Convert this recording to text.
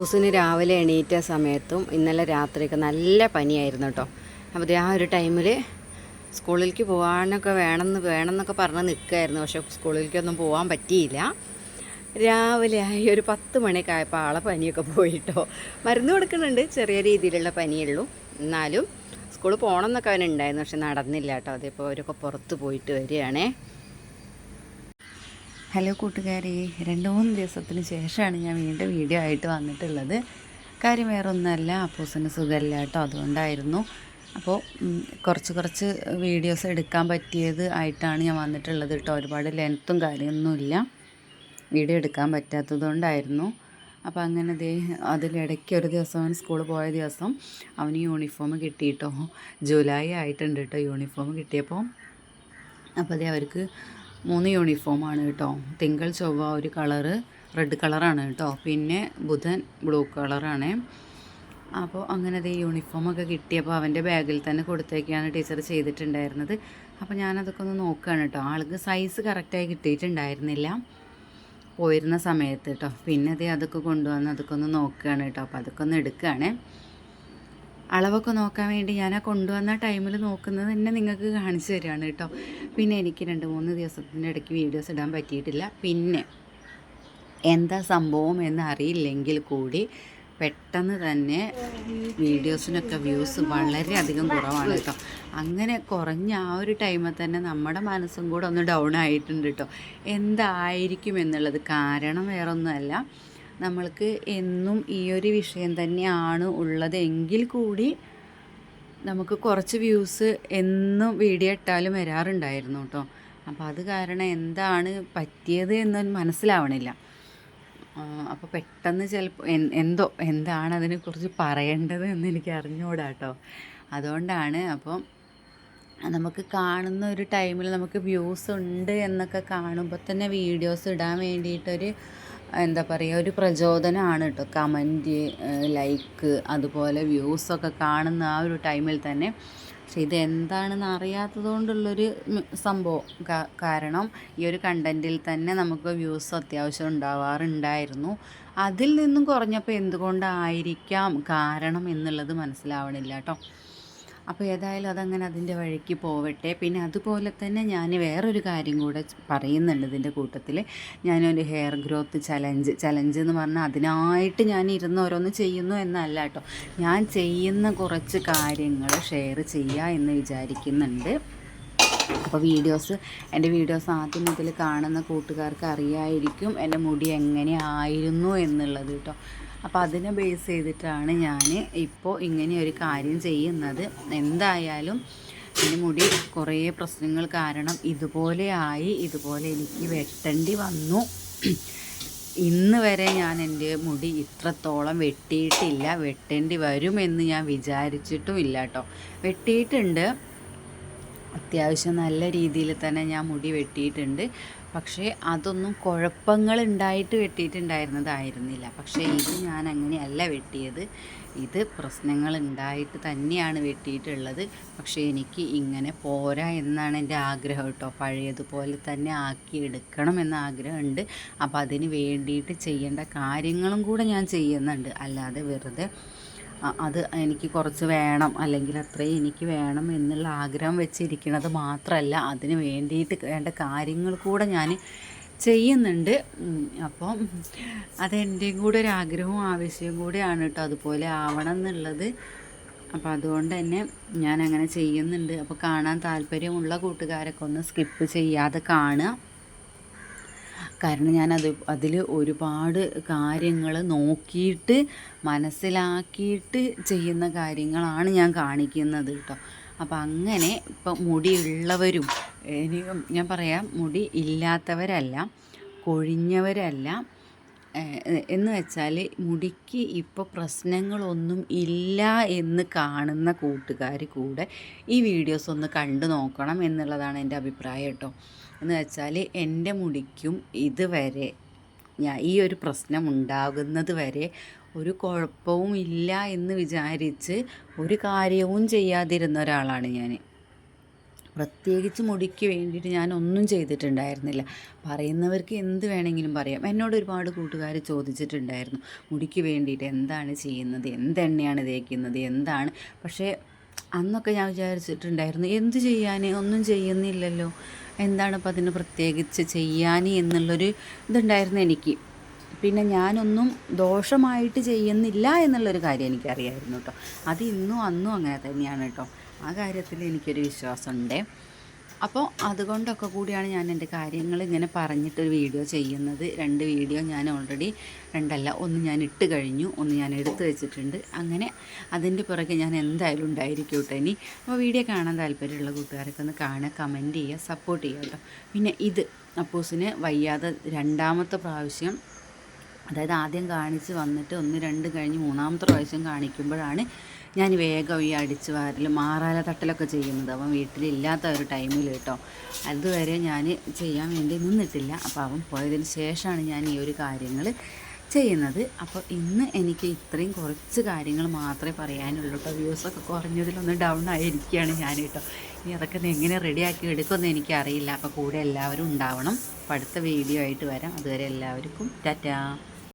ദിവസം രാവിലെ എണീറ്റ സമയത്തും ഇന്നലെ രാത്രിയൊക്കെ നല്ല പനിയായിരുന്നു കേട്ടോ. അപ്പോൾ ആ ഒരു ടൈമിൽ സ്കൂളിലേക്ക് പോകാനൊക്കെ വേണമെന്നൊക്കെ പറഞ്ഞ് നിൽക്കുമായിരുന്നു. പക്ഷേ സ്കൂളിലേക്കൊന്നും പോകാൻ പറ്റിയില്ല. രാവിലെ ഒരു 10 മണിയൊക്കെ ആയപ്പോൾ ആളെ പനിയൊക്കെ പോയിട്ടോ. മരുന്ന് കൊടുക്കുന്നുണ്ട്, ചെറിയ രീതിയിലുള്ള പനിയുള്ളൂ. എന്നാലും സ്കൂളിൽ പോകണം എന്നൊക്കെ അവനുണ്ടായിരുന്നു, പക്ഷെ നടന്നില്ല കേട്ടോ. അതിപ്പോൾ അവരൊക്കെ പുറത്ത് പോയിട്ട് വരികയാണേ. ഹലോ കൂട്ടുകാരെ, 2-3 ദിവസത്തിന് ശേഷമാണ് ഞാൻ വീണ്ടും വീഡിയോ ആയിട്ട് വന്നിട്ടുള്ളത്. കാര്യം വേറെ ഒന്നുമല്ല, അപ്പൂസിന് സുഖമില്ല കേട്ടോ, അതുകൊണ്ടായിരുന്നു. അപ്പോൾ കുറച്ച് വീഡിയോസ് എടുക്കാൻ പറ്റിയത് ആയിട്ടാണ് ഞാൻ വന്നിട്ടുള്ളത് കേട്ടോ. ഒരുപാട് ലെങ്ത്തും കാര്യമൊന്നുമില്ല, വീഡിയോ എടുക്കാൻ പറ്റാത്തത് കൊണ്ടായിരുന്നു. അപ്പോൾ അങ്ങനെ അതിലിടയ്ക്ക് ഒരു ദിവസം അവൻ സ്കൂളിൽ പോയ ദിവസം അവന് യൂണിഫോം കിട്ടിയിട്ടോ. ജൂലൈ ആയിട്ടുണ്ട് കേട്ടോ യൂണിഫോം കിട്ടിയപ്പോൾ. അപ്പോൾ അവർക്ക് 3 യൂണിഫോമാണ് കേട്ടോ. തിങ്കൾ ചൊവ്വ ഒരു കളറ് റെഡ് കളറാണ് കേട്ടോ, പിന്നെ ബുധൻ ബ്ലൂ കളറാണ്. അപ്പോൾ അങ്ങനെ യൂണിഫോമൊക്കെ കിട്ടിയപ്പോൾ അവൻ്റെ ബാഗിൽ തന്നെ കൊടുത്തേക്കാണ് ടീച്ചർ ചെയ്തിട്ടുണ്ടായിരുന്നത്. അപ്പോൾ ഞാനതൊക്കെ ഒന്ന് നോക്കുകയാണ് കേട്ടോ. ആൾക്ക് സൈസ് കറക്റ്റായി കിട്ടിയിട്ടുണ്ടായിരുന്നില്ല പോയിരുന്ന സമയത്ത് കേട്ടോ. പിന്നെ അതൊക്കെ കൊണ്ടുവന്ന് അതൊക്കെ ഒന്ന് നോക്കുകയാണ് കേട്ടോ. അപ്പോൾ അതൊക്കെ ഒന്ന് എടുക്കുകയാണ്. അളവൊക്കെ നോക്കാൻ വേണ്ടി ഞാൻ ആ കൊണ്ടുവന്ന ടൈമിൽ നോക്കുന്നത് തന്നെ നിങ്ങൾക്ക് കാണിച്ചു തരികയാണ് കേട്ടോ. പിന്നെ എനിക്ക് 2-3 ദിവസത്തിൻ്റെ ഇടയ്ക്ക് വീഡിയോസ് ഇടാൻ പറ്റിയിട്ടില്ല. പിന്നെ എന്താ സംഭവം എന്ന് അറിയില്ലെങ്കിൽ കൂടി പെട്ടെന്ന് തന്നെ വീഡിയോസിനൊക്കെ വ്യൂസ് വളരെയധികം കുറവാണ് കേട്ടോ. അങ്ങനെ കുറഞ്ഞ ആ ഒരു ടൈമിൽ തന്നെ നമ്മുടെ മനസ്സും കൂടെ ഒന്ന് ഡൗൺ ആയിട്ടുണ്ട് കേട്ടോ. എന്തായിരിക്കും എന്നുള്ളത് കാരണം വേറൊന്നുമല്ല, നമ്മൾക്ക് എന്നും ഈ ഒരു വിഷയം തന്നെയാണ് ഉള്ളത് എങ്കിൽ കൂടി നമുക്ക് കുറച്ച് വ്യൂസ് എന്നും വീഡിയോ ഇട്ടാലും വരാറുണ്ടായിരുന്നു കേട്ടോ. അപ്പോൾ അത് കാരണം എന്താണ് പറ്റിയത് എന്ന് മനസ്സിലാവണില്ല. അപ്പോൾ പെട്ടെന്ന് ചിലപ്പോൾ എന്താണ് അതിനെക്കുറിച്ച് പറയേണ്ടത് എന്ന് എനിക്ക് അറിഞ്ഞുകൂടാ കേട്ടോ. അതുകൊണ്ടാണ്. അപ്പം നമുക്ക് കാണുന്ന ഒരു ടൈമിൽ നമുക്ക് വ്യൂസ് ഉണ്ട് എന്നൊക്കെ കാണുമ്പോൾ തന്നെ വീഡിയോസ് ഇടാൻ വേണ്ടിയിട്ടൊരു എന്താ പറയുക, ഒരു പ്രചോദനമാണ് കേട്ടോ. കമൻറ്റ്, ലൈക്ക്, അതുപോലെ വ്യൂസൊക്കെ കാണുന്ന ആ ഒരു ടൈമിൽ തന്നെ. പക്ഷേ ഇതെന്താണെന്ന് അറിയാത്തത് കൊണ്ടുള്ളൊരു സംഭവം. കാരണം ഈ ഒരു കണ്ടൻറ്റിൽ തന്നെ നമുക്ക് വ്യൂസ് അത്യാവശ്യം ഉണ്ടാവാറുണ്ടായിരുന്നു. അതിൽ നിന്നും കുറഞ്ഞപ്പോൾ എന്തുകൊണ്ടായിരിക്കാം കാരണം എന്നുള്ളത് മനസ്സിലാവണില്ല കേട്ടോ. അപ്പോൾ ഏതായാലും അതങ്ങനെ അതിൻ്റെ വഴിക്ക് പോവട്ടെ. പിന്നെ അതുപോലെ തന്നെ ഞാൻ വേറൊരു കാര്യം കൂടെ പറയുന്നുണ്ട് ഇതിൻ്റെ കൂട്ടത്തിൽ. ഞാനൊരു ഹെയർ ഗ്രോത്ത് ചലഞ്ച് എന്ന് പറഞ്ഞാൽ അതിനായിട്ട് ഞാൻ ഇരുന്ന് ഓരോന്ന് ചെയ്യുന്നു എന്നല്ല കേട്ടോ. ഞാൻ ചെയ്യുന്ന കുറച്ച് കാര്യങ്ങൾ ഷെയർ ചെയ്യുക എന്ന് വിചാരിക്കുന്നുണ്ട്. അപ്പോൾ എൻ്റെ വീഡിയോസ് ആദ്യം മുതൽ കാണുന്ന കൂട്ടുകാർക്ക് അറിയായിരിക്കും എൻ്റെ മുടി എങ്ങനെയായിരുന്നു എന്നുള്ളത് കേട്ടോ. അപ്പോൾ അതിനെ ബേസ് ചെയ്തിട്ടാണ് ഞാൻ ഇപ്പോൾ ഇങ്ങനെ ഒരു കാര്യം ചെയ്യുന്നത്. എന്തായാലും എൻ്റെ മുടി കുറേ പ്രശ്നങ്ങൾ കാരണം ഇതുപോലെ എനിക്ക് വെട്ടേണ്ടി വന്നു. ഇന്ന് വരെ ഞാൻ എൻ്റെ മുടി ഇത്രത്തോളം വെട്ടിയിട്ടില്ല. വെട്ടേണ്ടി വരുമെന്ന് ഞാൻ വിചാരിച്ചിട്ടും ഇല്ല കേട്ടോ. വെട്ടിയിട്ടുണ്ട്, അത്യാവശ്യം നല്ല രീതിയിൽ തന്നെ ഞാൻ മുടി വെട്ടിയിട്ടുണ്ട്. പക്ഷേ അതൊന്നും കുഴപ്പങ്ങൾ ഉണ്ടായിട്ട് വെട്ടിയിട്ടുണ്ടായിരുന്നതായിരുന്നില്ല. പക്ഷേ ഇത് ഞാൻ അങ്ങനെയല്ല വെട്ടിയത്. ഇത് പ്രശ്നങ്ങൾ ഉണ്ടായിട്ട് തന്നെയാണ് വെട്ടിയിട്ടുള്ളത്. പക്ഷേ എനിക്ക് ഇങ്ങനെ പോരാ എന്നാണ് എൻ്റെ ആഗ്രഹം കേട്ടോ. പഴയതുപോലെ തന്നെ ആക്കിയെടുക്കണം എന്ന ആഗ്രഹമുണ്ട്. അപ്പോൾ അതിന് വേണ്ടിയിട്ട് ചെയ്യേണ്ട കാര്യങ്ങളും കൂടെ ഞാൻ ചെയ്യുന്നുണ്ട്. അല്ലാതെ വെറുതെ അത് എനിക്ക് കുറച്ച് വേണം അല്ലെങ്കിൽ അത്രയും എനിക്ക് വേണം എന്നുള്ള ആഗ്രഹം വെച്ചിരിക്കുന്നത് മാത്രമല്ല, അതിന് വേണ്ടിയിട്ട് വേണ്ട കാര്യങ്ങൾ കൂടെ ഞാൻ ചെയ്യുന്നുണ്ട്. അപ്പം അതെൻ്റെയും കൂടെ ഒരു ആഗ്രഹവും ആവശ്യവും കൂടെയാണ് കേട്ടോ, അതുപോലെ ആവണം എന്നുള്ളത്. അപ്പോൾ അതുകൊണ്ട് തന്നെ ഞാൻ അങ്ങനെ ചെയ്യുന്നുണ്ട്. അപ്പോൾ കാണാൻ താല്പര്യമുള്ള കൂട്ടുകാരൊക്കെ ഒന്ന് സ്കിപ്പ് ചെയ്യാതെ കാണുക. കാരണം ഞാൻ അതിൽ ഒരുപാട് കാര്യങ്ങൾ നോക്കിയിട്ട് മനസ്സിലാക്കിയിട്ട് ചെയ്യുന്ന കാര്യങ്ങളാണ് ഞാൻ കാണിക്കുന്നത് കേട്ടോ. അപ്പം അങ്ങനെ ഇപ്പം മുടിയുള്ളവരും ഞാൻ പറയാം, മുടി ഇല്ലാത്തവരല്ല, കൊഴിഞ്ഞവരല്ല എന്ന് വെച്ചാൽ മുടിക്ക് ഇപ്പോൾ പ്രശ്നങ്ങളൊന്നും ഇല്ല എന്ന് കാണുന്ന കൂട്ടുകാർ കൂടെ ഈ വീഡിയോസ് ഒന്ന് കണ്ടു നോക്കണം എന്നുള്ളതാണ് എൻ്റെ അഭിപ്രായം കേട്ടോ. എന്ന് വെച്ചാൽ എൻ്റെ മുടിക്കും ഇതുവരെ ഈ ഒരു പ്രശ്നം ഉണ്ടാകുന്നത് വരെ ഒരു കുഴപ്പവും ഇല്ല എന്ന് വിചാരിച്ച് ഒരു കാര്യവും ചെയ്യാതിരുന്ന ഒരാളാണ് ഞാൻ. പ്രത്യേകിച്ച് മുടിക്ക് വേണ്ടിയിട്ട് ഞാനൊന്നും ചെയ്തിട്ടുണ്ടായിരുന്നില്ല. പറയുന്നവർക്ക് എന്ത് വേണമെങ്കിലും പറയാം. എന്നോട് ഒരുപാട് കൂട്ടുകാർ ചോദിച്ചിട്ടുണ്ടായിരുന്നു മുടിക്ക് വേണ്ടിയിട്ട് എന്താണ് ചെയ്യുന്നത്, എന്തെണ്ണയാണ് തേക്കുന്നത്, എന്താണ്. പക്ഷേ അന്നൊക്കെ ഞാൻ വിചാരിച്ചിട്ടുണ്ടായിരുന്നു എന്ത് ചെയ്യാൻ, ഒന്നും ചെയ്യുന്നില്ലല്ലോ, എന്താണിപ്പോൾ അതിന് പ്രത്യേകിച്ച് ചെയ്യാൻ എന്നുള്ളൊരു ഇതുണ്ടായിരുന്നു എനിക്ക്. പിന്നെ ഞാനൊന്നും ദോഷമായിട്ട് ചെയ്യുന്നില്ല എന്നുള്ളൊരു കാര്യം എനിക്കറിയായിരുന്നു കേട്ടോ. അത് ഇന്നും അന്നും അങ്ങനെ തന്നെയാണ് കേട്ടോ. ആ കാര്യത്തിൽ എനിക്കൊരു വിശ്വാസമുണ്ട്. അപ്പോൾ അതുകൊണ്ടൊക്കെ കൂടിയാണ് ഞാൻ എൻ്റെ കാര്യങ്ങൾ ഇങ്ങനെ പറഞ്ഞിട്ടൊരു വീഡിയോ ചെയ്യുന്നത്. 2 വീഡിയോ ഞാൻ ഓൾറെഡി, 2 ഒന്ന് ഞാൻ ഇട്ട് കഴിഞ്ഞു, ഒന്ന് ഞാൻ എടുത്തു വെച്ചിട്ടുണ്ട്. അങ്ങനെ അതിൻ്റെ പുറകെ ഞാൻ എന്തായാലും ഉണ്ടായിരിക്കും കേട്ടോ ഇനി. അപ്പോൾ വീഡിയോ കാണാൻ താല്പര്യമുള്ള കൂട്ടുകാരൊക്കെ ഒന്ന് കാണുക, കമൻറ്റ് ചെയ്യുക, സപ്പോർട്ട് ചെയ്യുക കേട്ടോ. പിന്നെ ഇത് അപ്പൂസിന് വയ്യാതെ 2ാമത്തെ പ്രാവശ്യം, അതായത് ആദ്യം കാണിച്ച് വന്നിട്ട് 1, 2 കഴിഞ്ഞ് 3ാമത്തെ പ്രാവശ്യം കാണിക്കുമ്പോഴാണ് ഞാൻ വേഗം ഈ അടിച്ച് വാരലും മാറാല തട്ടലൊക്കെ ചെയ്യുന്നത്. അവൻ വീട്ടിലില്ലാത്ത ഒരു ടൈമിൽ കേട്ടോ. അതുവരെ ഞാൻ ചെയ്യാൻ വേണ്ടി നിന്നിട്ടില്ല. അപ്പോൾ അവൻ പോയതിന് ശേഷമാണ് ഞാൻ ഈ ഒരു കാര്യങ്ങൾ ചെയ്യുന്നത്. അപ്പോൾ ഇന്ന് എനിക്ക് ഇത്രയും കുറച്ച് കാര്യങ്ങൾ മാത്രമേ പറയാനുള്ളൂ കേട്ടോ. വ്യൂസൊക്കെ കുറഞ്ഞതിലൊന്ന് ഡൗൺ ആയിരിക്കുകയാണ് ഞാൻ കേട്ടോ. ഇനി അതൊക്കെ എങ്ങനെ റെഡിയാക്കി എടുക്കുമെന്ന് എനിക്കറിയില്ല. അപ്പോൾ കൂടെ എല്ലാവരും ഉണ്ടാവണം. അപ്പോൾ അടുത്ത വീഡിയോ ആയിട്ട് വരാം. അതുവരെ എല്ലാവർക്കും ടാറ്റാ.